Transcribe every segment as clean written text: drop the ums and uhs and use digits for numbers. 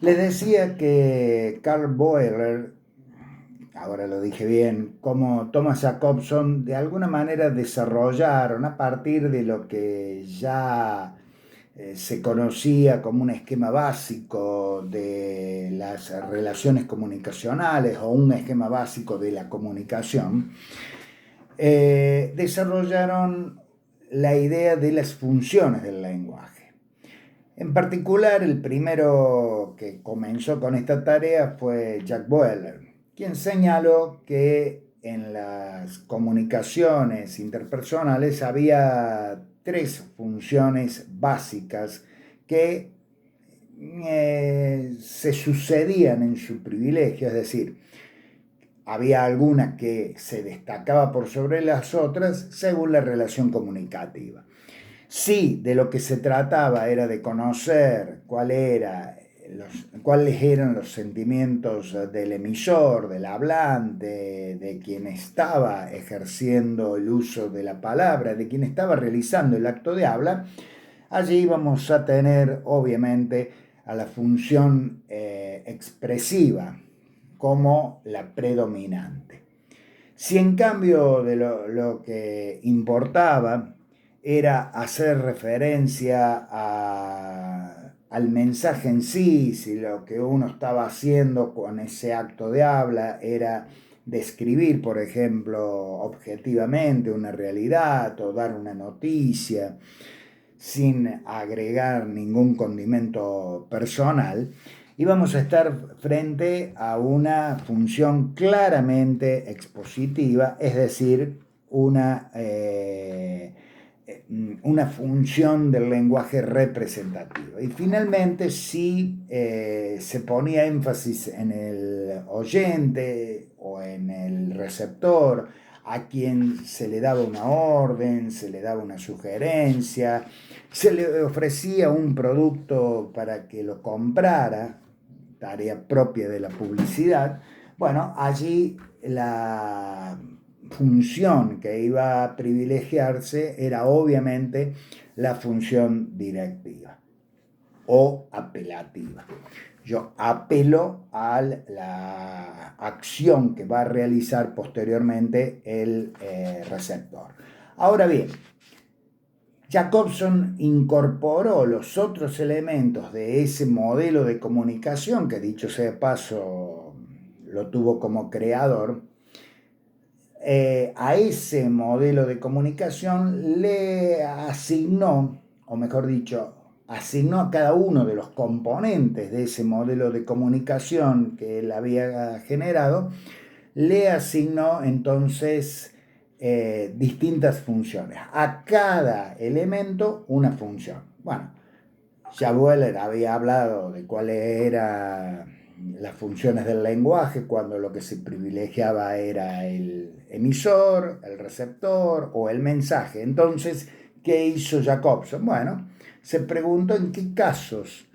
Les decía que Carl Bohler, ahora lo dije bien, como Thomas Jacobson, de alguna manera desarrollaron a partir de lo que ya se conocía como un esquema básico de las relaciones comunicacionales o un esquema básico de la comunicación, desarrollaron la idea de las funciones del lenguaje. En particular, el primero que comenzó con esta tarea fue Jack Boehler, quien señaló que en las comunicaciones interpersonales había tres funciones básicas que se sucedían en su privilegio, es decir, había alguna que se destacaba por sobre las otras según la relación comunicativa. Sí, de lo que se trataba era de conocer cuáles eran los sentimientos del emisor, del hablante, de quien estaba ejerciendo el uso de la palabra, de quien estaba realizando el acto de habla. Allí vamos a tener, obviamente, a la función expresiva como la predominante. Si en cambio de lo que importaba era hacer referencia al mensaje en sí, si lo que uno estaba haciendo con ese acto de habla era describir, por ejemplo, objetivamente una realidad o dar una noticia sin agregar ningún condimento personal, y vamos a estar frente a una función claramente expositiva, es decir, una función del lenguaje representativo. Y finalmente, si se ponía énfasis en el oyente o en el receptor, a quien se le daba una orden, se le daba una sugerencia, se le ofrecía un producto para que lo comprara, tarea propia de la publicidad. Bueno, allí la función que iba a privilegiarse era obviamente la función directiva o apelativa. Yo apelo a la acción que va a realizar posteriormente el receptor. Ahora bien, Jacobson incorporó los otros elementos de ese modelo de comunicación, que dicho sea de paso lo tuvo como creador. A ese modelo de comunicación le asignó, o mejor dicho, asignó a cada uno de los componentes de ese modelo de comunicación que él había generado, le asignó entonces distintas funciones. A cada elemento una función. Bueno, ya Weller había hablado de cuáles eran las funciones del lenguaje cuando lo que se privilegiaba era el emisor, el receptor o el mensaje. Entonces, ¿qué hizo Jacobson? Bueno, se preguntó en qué casos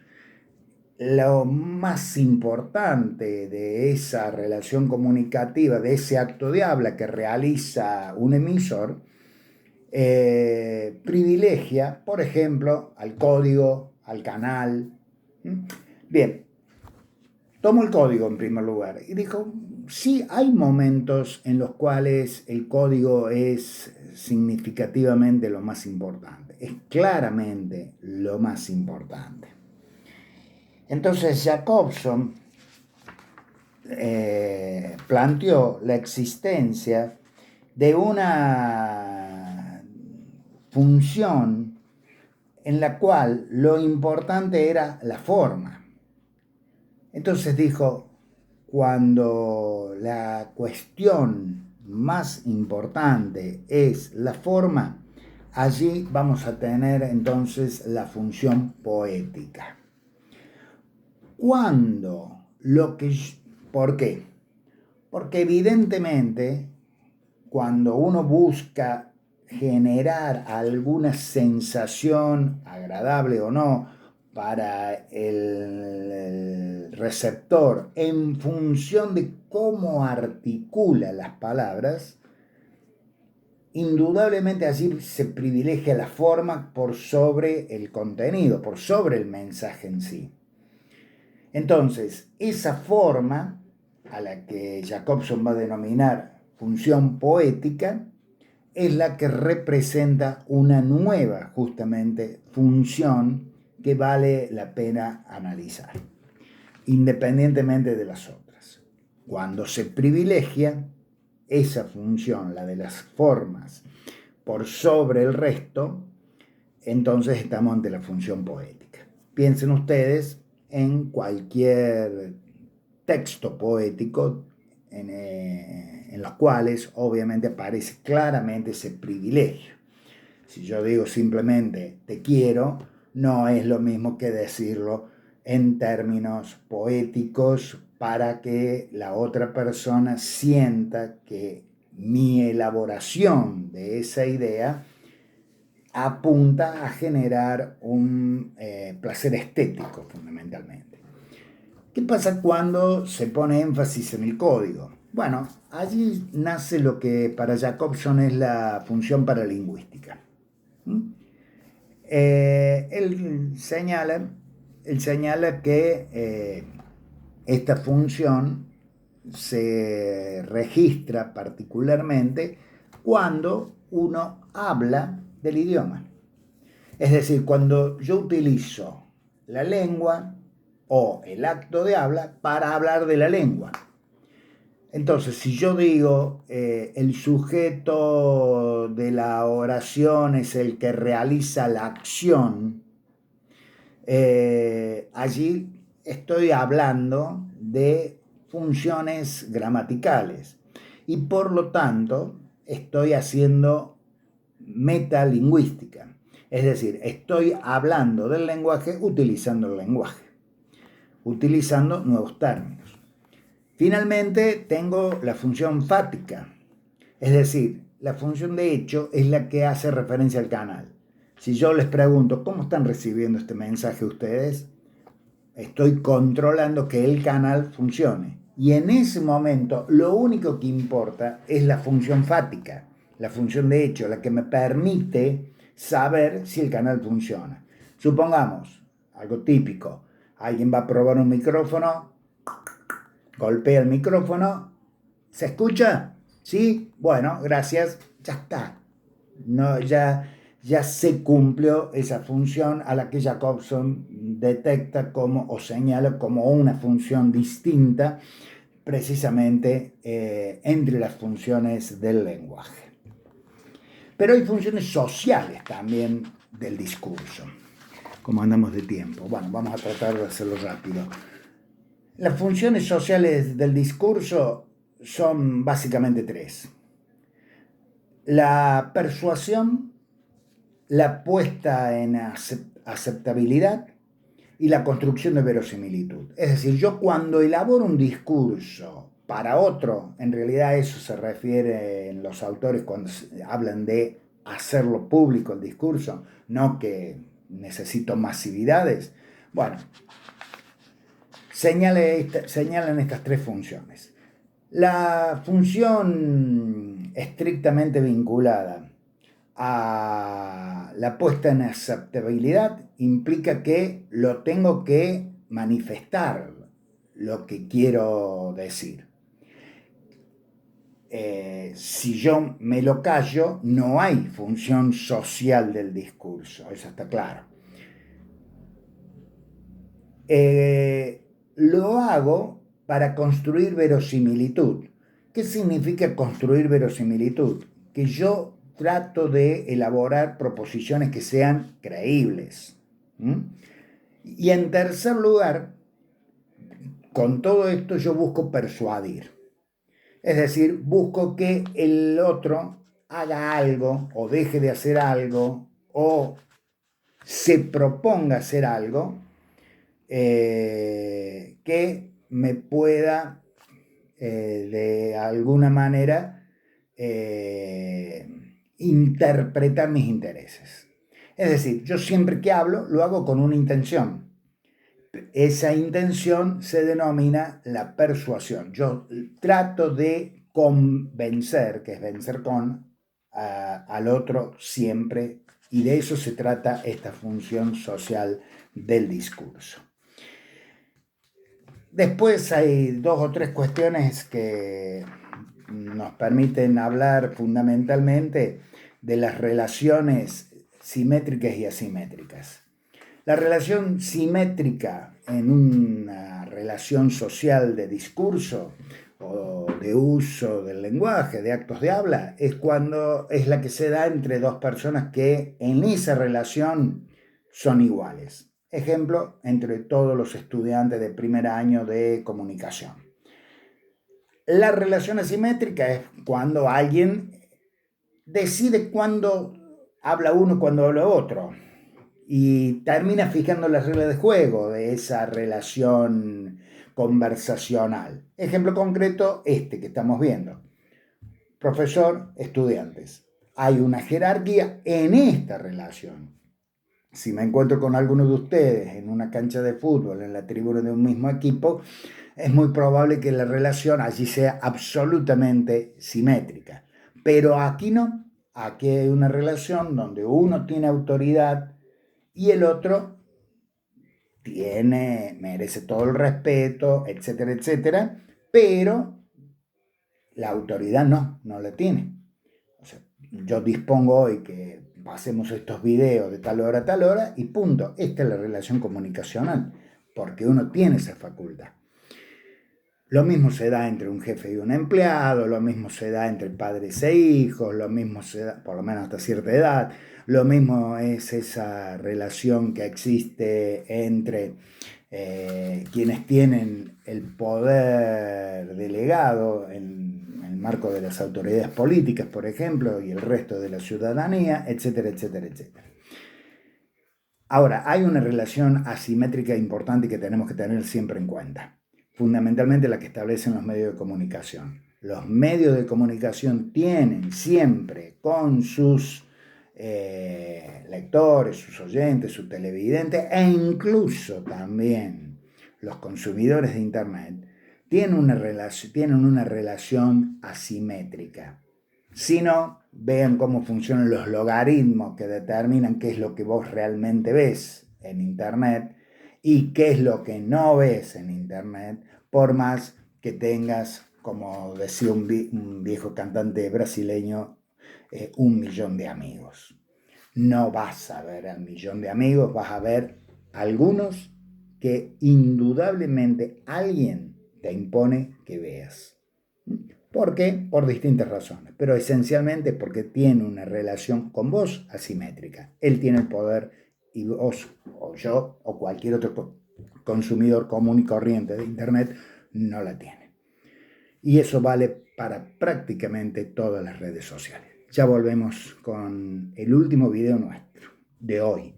lo más importante de esa relación comunicativa, de ese acto de habla que realiza un emisor, privilegia, por ejemplo, al código, al canal. Bien, tomó el código en primer lugar y dijo, sí hay momentos en los cuales el código es significativamente lo más importante, es claramente lo más importante. Entonces Jacobson planteó la existencia de una función en la cual lo importante era la forma. Entonces dijo, cuando la cuestión más importante es la forma, allí vamos a tener entonces la función poética. Cuando lo que... ¿Por qué? Porque evidentemente cuando uno busca generar alguna sensación, agradable o no, para el receptor en función de cómo articula las palabras, indudablemente allí se privilegia la forma por sobre el contenido, por sobre el mensaje en sí. Entonces, esa forma a la que Jacobson va a denominar función poética es la que representa una nueva, justamente, función que vale la pena analizar, independientemente de las otras. Cuando se privilegia esa función, la de las formas, por sobre el resto, entonces estamos ante la función poética. Piensen ustedes en cualquier texto poético en los cuales obviamente aparece claramente ese privilegio. Si yo digo simplemente te quiero, no es lo mismo que decirlo en términos poéticos para que la otra persona sienta que mi elaboración de esa idea apunta a generar un placer estético fundamentalmente. ¿Qué pasa cuando se pone énfasis en el código? Bueno, allí nace lo que para Jacobson es la función paralingüística. ¿Mm? Él señala que esta función se registra particularmente cuando uno habla del idioma. Es decir, cuando yo utilizo la lengua o el acto de habla para hablar de la lengua. Entonces, si yo digo el sujeto de la oración es el que realiza la acción, allí estoy hablando de funciones gramaticales y por lo tanto estoy haciendo metalingüística. Es decir, estoy hablando del lenguaje utilizando el lenguaje, utilizando nuevos términos. Finalmente tengo la función fática, es decir, la función de hecho es la que hace referencia al canal. Si yo les pregunto, ¿cómo están recibiendo este mensaje ustedes? Estoy controlando que el canal funcione. Y en ese momento lo único que importa es la función fática, la función de hecho, la que me permite saber si el canal funciona. Supongamos, algo típico, alguien va a probar un micrófono, golpea el micrófono, ¿se escucha? ¿Sí? Bueno, gracias, ya está. No, ya se cumplió esa función a la que Jacobson detecta como o señala como una función distinta precisamente entre las funciones del lenguaje. Pero hay funciones sociales también del discurso. Como andamos de tiempo, bueno, vamos a tratar de hacerlo rápido. Las funciones sociales del discurso son básicamente tres: la persuasión, la puesta en aceptabilidad y la construcción de verosimilitud. Es decir, yo cuando elaboro un discurso para otro, en realidad eso se refiere en los autores cuando hablan de hacerlo público el discurso, no que necesito masividades. Bueno, señalan estas tres funciones. La función estrictamente vinculada a la puesta en aceptabilidad implica que lo tengo que manifestar lo que quiero decir. Si yo me lo callo, no hay función social del discurso, eso está claro. Lo hago para construir verosimilitud. ¿Qué significa construir verosimilitud? Que yo trato de elaborar proposiciones que sean creíbles. Y en tercer lugar, con todo esto yo busco persuadir. Es decir, busco que el otro haga algo o deje de hacer algo o se proponga hacer algo que me pueda de alguna manera interpretar mis intereses. Es decir, yo siempre que hablo lo hago con una intención. Esa intención se denomina la persuasión. Yo trato de convencer, que es vencer con, al otro siempre, y de eso se trata esta función social del discurso. Después hay dos o tres cuestiones que nos permiten hablar fundamentalmente de las relaciones simétricas y asimétricas. La relación simétrica en una relación social de discurso o de uso del lenguaje, de actos de habla, es cuando es la que se da entre dos personas que en esa relación son iguales. Ejemplo, entre todos los estudiantes de primer año de comunicación. La relación asimétrica es cuando alguien decide cuándo habla uno y cuándo habla otro y termina fijando las reglas de juego de esa relación conversacional. Ejemplo concreto, este que estamos viendo. Profesor, estudiantes. Hay una jerarquía en esta relación. Si me encuentro con alguno de ustedes en una cancha de fútbol, en la tribuna de un mismo equipo, es muy probable que la relación allí sea absolutamente simétrica. Pero aquí no. Aquí hay una relación donde uno tiene autoridad y el otro merece todo el respeto, etcétera, etcétera, pero la autoridad no la tiene. O sea, yo dispongo hoy que pasemos estos videos de tal hora a tal hora y punto. Esta es la relación comunicacional, porque uno tiene esa facultad. Lo mismo se da entre un jefe y un empleado, lo mismo se da entre padres e hijos, lo mismo se da, por lo menos hasta cierta edad, lo mismo es esa relación que existe entre quienes tienen el poder delegado en el marco de las autoridades políticas, por ejemplo, y el resto de la ciudadanía, etcétera, etcétera, etcétera. Ahora, hay una relación asimétrica importante que tenemos que tener siempre en cuenta, fundamentalmente la que establecen los medios de comunicación. Los medios de comunicación tienen siempre con sus lectores, sus oyentes, sus televidentes e incluso también los consumidores de Internet, tienen una relación asimétrica. Si no, vean cómo funcionan los logaritmos que determinan qué es lo que vos realmente ves en Internet y qué es lo que no ves en Internet, por más que tengas, como decía un viejo cantante brasileño, 1 millón de amigos. No vas a ver al millón de amigos, vas a ver algunos que indudablemente alguien te impone que veas. ¿Por qué? Por distintas razones, pero esencialmente porque tiene una relación con vos asimétrica. Él tiene el poder y vos, o yo, o cualquier otro consumidor común y corriente de Internet no la tiene. Y eso vale para prácticamente todas las redes sociales. Ya volvemos con el último video nuestro de hoy.